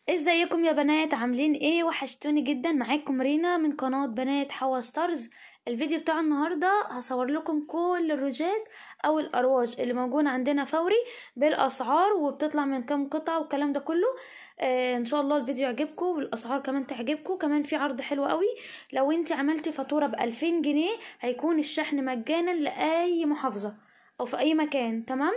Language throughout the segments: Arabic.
ازيكم يا بنات؟ عاملين ايه؟ وحشتوني جدا. معاكم رينا من قناة بنات حوا ستارز. الفيديو بتاع النهاردة هصور لكم كل الروجات او الارواج اللي موجودة عندنا فوري بالاسعار، وبتطلع من كام قطعة والكلام ده كله. ان شاء الله الفيديو يعجبكم والاسعار كمان تعجبكم. كمان في عرض حلو قوي، لو انت عملتي فاتورة ب2000 جنيه هيكون الشحن مجانا لاي محافظة او في اي مكان. تمام.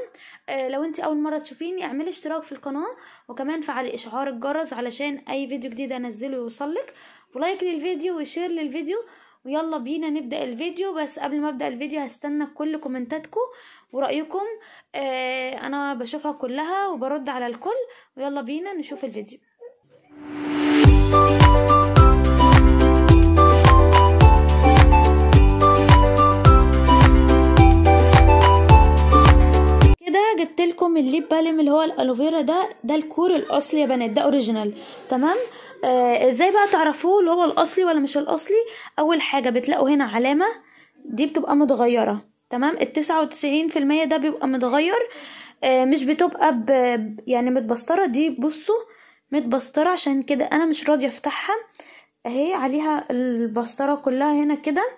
لو انت اول مرة تشوفيني اعملي اشتراك في القناة، وكمان فعلي اشعار الجرس علشان اي فيديو جديد انزله يوصلك، ولايك للفيديو وشير للفيديو. ويلا بينا نبدأ الفيديو. بس قبل ما ابدأ الفيديو هستنى كل كومنتاتكم ورأيكم. انا بشوفها كلها وبرد على الكل. ويلا بينا نشوف الفيديو. جبت لكم الليب بالم اللي هو الالوفيرا. ده الكور الاصلي يا بنات، ده اوريجينال. تمام. ازاي بقى تعرفوه اللي هو الاصلي ولا مش الاصلي؟ اول حاجه بتلاقوا هنا علامه، دي بتبقى متغيره. تمام. ال99% ده بيبقى متغير، مش بتبقى يعني متبسطره. دي بصوا متبسطره، عشان كده انا مش راضيه افتحها. اهي عليها البسطره كلها هنا كده.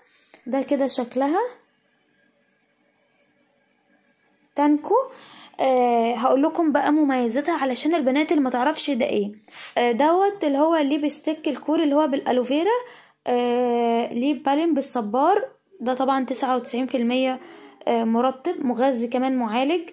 ده كده شكلها تانكو. هقول لكم بقى مميزاتها علشان البنات اللي ما تعرفش ده ايه. دوت اللي هو ليبستيك الكور اللي هو بالالوفيرا. ليب بالم بالصبار. ده طبعا 99% مرطب مغذي، كمان معالج.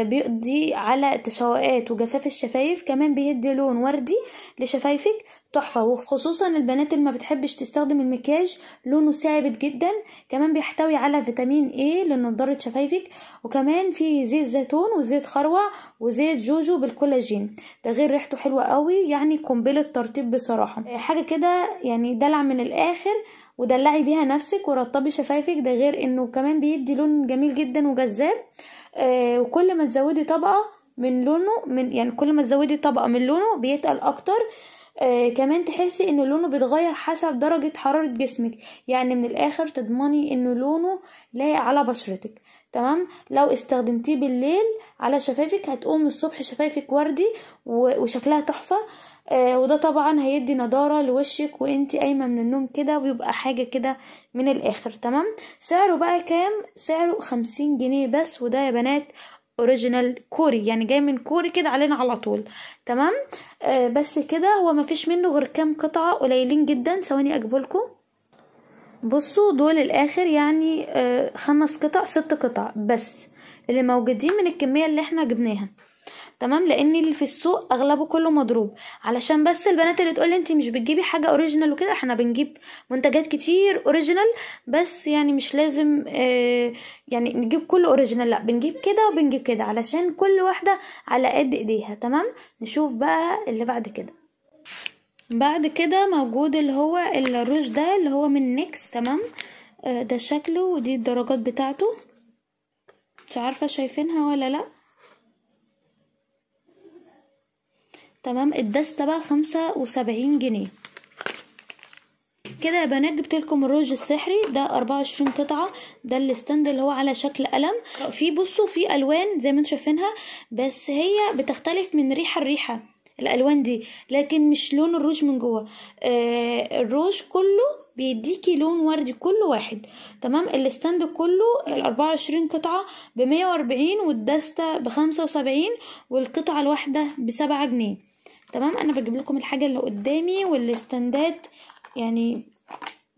بيقضي على التشوقات وجفاف الشفايف، كمان بيدي لون وردي لشفايفك تحفة. وخصوصا البنات اللي ما بتحبش تستخدم المكياج، لونه ثابت جدا. كمان بيحتوي على فيتامين ايه لنضارة شفايفك، وكمان في زيت زيتون وزيت خروع وزيت جوجو بالكولاجين. ده غير ريحته حلوة قوي، يعني قنبلة ترطيب بصراحة. حاجة كده يعني دلع من الاخر، ودلعي بيها نفسك ورطبي شفايفك. ده غير انه كمان بيدي لون جميل جدا وجذاب. وكل ما تزودي طبقة من لونه، يعني كل ما تزودي طبقة من لونه بيتقل اكتر. كمان تحسي ان لونه بيتغير حسب درجة حرارة جسمك، يعني من الاخر تضمني ان لونه لايق على بشرتك. تمام. لو استخدمتيه بالليل على شفايفك هتقوم الصبح شفايفك وردي وشكلها تحفة. وده طبعا هيدي نضارة لوشك وانتي قايمة من النوم كده، ويبقى حاجة كده من الاخر. تمام. سعره بقى كام؟ سعره 50 جنيه بس، وده يا بنات اوريجينال كوري، يعني جاي من كوري كده علينا على طول. تمام. بس كده، هو مفيش منه غير كام قطعة قليلين جدا. ثواني اجيبهولكم. بصوا دول الاخر، يعني 5 قطع 6 قطع بس اللي موجودين من الكمية اللي احنا جبناها. تمام. لان اللي في السوق اغلبه كله مضروب. علشان بس البنات اللي تقول انتي مش بتجيبي حاجه اوريجينال وكده، احنا بنجيب منتجات كتير اوريجينال، بس يعني مش لازم يعني نجيب كله اوريجينال، لا بنجيب كده وبنجيب كده علشان كل واحده على قد ايديها. تمام. نشوف بقى اللي بعد كده. بعد كده موجود اللي هو الروج ده اللي هو من نيكس. تمام. ده شكله ودي الدرجات بتاعته، مش عارفه شايفينها ولا لا. تمام. الدستة بقى 75 جنيه. كده يا بنات جبت لكم الروج السحري ده 24 قطعة. ده الستاند اللي هو على شكل قلم. في بصوا في الوان زي ما انتم شايفينها، بس هي بتختلف من ريحة لريحة الالوان دي، لكن مش لون الروج من جوه. الروج كله بيديكي لون وردي كل واحد. تمام. الستاند كله ال24 قطعة ب140، والدستة ب75، والقطعة الواحدة ب7 جنيه. تمام. انا بجيب لكم الحاجة اللي قدامي، والستاندات يعني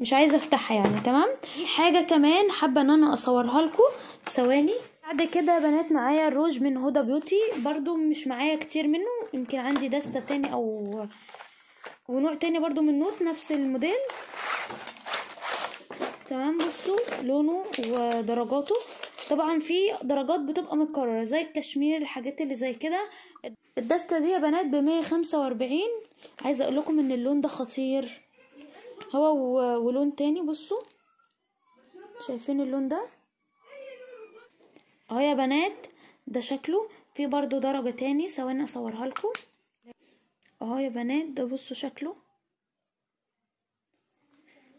مش عايزه افتحها يعني. تمام. في حاجه كمان حابه ان انا اصورها لكم. ثواني. بعد كده يا بنات معايا الروج من هدى بيوتي، برضو مش معايا كتير منه، يمكن عندي دستة تاني او ونوع تاني برضو من نوت نفس الموديل. تمام. بصوا لونه ودرجاته. طبعا في درجات بتبقى متكرره زي الكشمير، الحاجات اللي زي كده. الدستة دي يا بنات ب145. عايزه اقول لكم ان اللون ده خطير. هو ولون تاني بصوا، شايفين اللون ده اهو يا بنات. ده شكله. في برضو درجة تاني، ثواني اصورها لكم اهو يا بنات. ده بصوا شكله.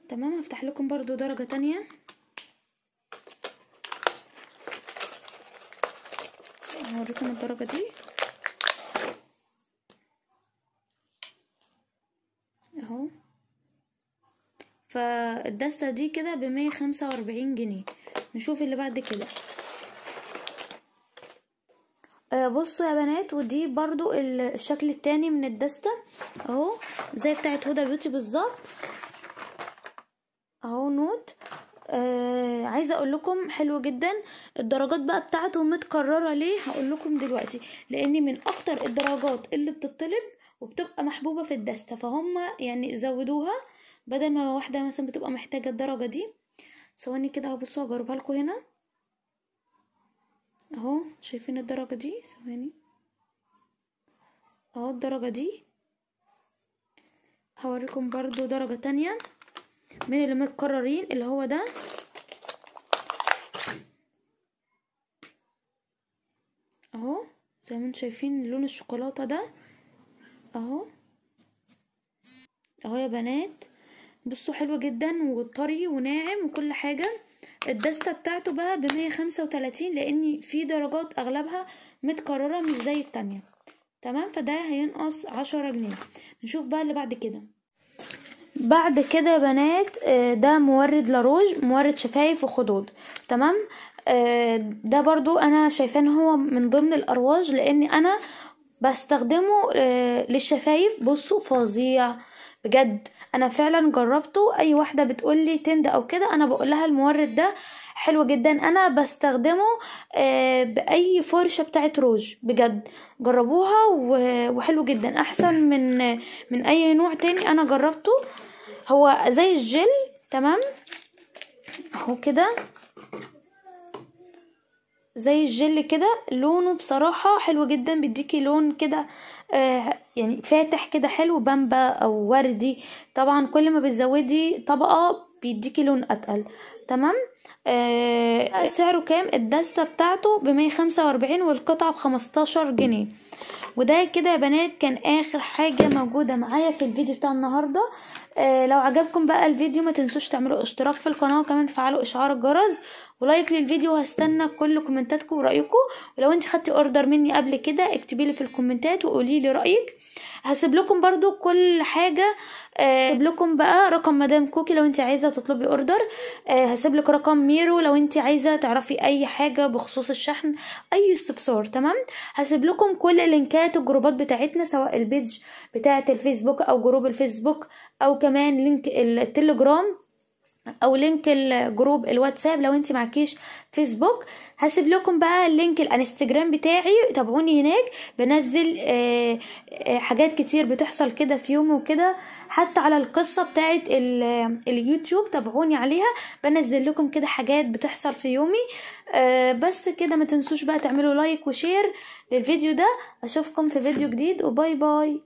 تمام. هفتح لكم برضو درجة تانية. هوريكم الدرجة دي. اهو. فالدستة دي كده ب145 جنيه. نشوف اللي بعد كده. بصوا يا بنات، ودي برضو الشكل التاني من الدستة اهو، زي بتاعت هدى بيوتي بالظبط اهو. نوت. عايزه اقول لكم حلو جدا. الدرجات بقى بتاعته متكرره ليه، هقول لكم دلوقتي. لان من اكتر الدرجات اللي بتطلب وبتبقى محبوبه في الدستة، فهم يعني زودوها بدل ما واحده مثلا بتبقى محتاجه الدرجه دي. ثواني كده اهو، بصوا هجربها لكم هنا اهو. شايفين الدرجه دي؟ ثواني اهو الدرجه دي. هوريكم برضو درجه تانية من اللي متكررين، اللي هو ده اهو، زي ما انتم شايفين لون الشوكولاته ده اهو اهو يا بنات. بصوا حلو جدا وطري وناعم وكل حاجه. الدستة بتاعته بقى ب135، لان في درجات اغلبها متكرره مش زي التانية. تمام، فده هينقص 10 جنيه. نشوف بقى اللي بعد كده. بعد كده يا بنات ده مورد لاروج، مورد شفايف وخدود. تمام. ده برضو انا شايفاه ان هو من ضمن الارواج، لان انا بستخدمه للشفايف. بصوا فظيع بجد، انا فعلا جربته. اي واحده بتقولي تند او كده انا بقولها المورد ده حلو جدا. انا بستخدمه باي فرشه بتاعت روج. بجد جربوها وحلو جدا، احسن من اي نوع تاني انا جربته. هو زي الجل. تمام اهو كده، زي الجل كده. لونه بصراحة حلو جدا، بيديكي لون كده يعني فاتح كده حلو، بامبا او وردي. طبعا كل ما بتزودي طبقة بيديكي لون اتقل. تمام. سعره كام؟ الدستة بتاعته ب145 والقطعة ب15 جنيه. وده كده يا بنات كان اخر حاجة موجودة معايا في الفيديو بتاع النهاردة. لو عجبكم بقى الفيديو ما تنسوش تعملوا اشتراك في القناة، وكمان فعلوا اشعار الجرس ولايك للفيديو. هستنى كل كومنتاتكم ورأيكم. ولو انت خدتي اوردر مني قبل كده اكتبي لي في الكومنتات وقولي لي رأيك. هسيب لكم برضو كل حاجة. هسيب لكم بقى رقم مدام كوكي لو انت عايزة تطلبي اوردر. هسيب لك رقم ميرو لو انت عايزة تعرفي اي حاجة بخصوص الشحن، اي استفسار. تمام. هسيب لكم كل لينكات الجروبات بتاعتنا، سواء البيج بتاعة الفيسبوك او جروب الفيسبوك، او كمان لينك التليجرام، او لينك الجروب الواتساب لو انت معكيش فيسبوك. هسيب لكم بقى لينك الانستجرام بتاعي، تابعوني هناك. بنزل حاجات كتير بتحصل كده في يومي وكده، حتى على القصة بتاعت اليوتيوب تابعوني عليها. بنزل لكم كده حاجات بتحصل في يومي. بس كده، ما تنسوش بقى تعملوا لايك وشير للفيديو ده. اشوفكم في فيديو جديد، وباي باي.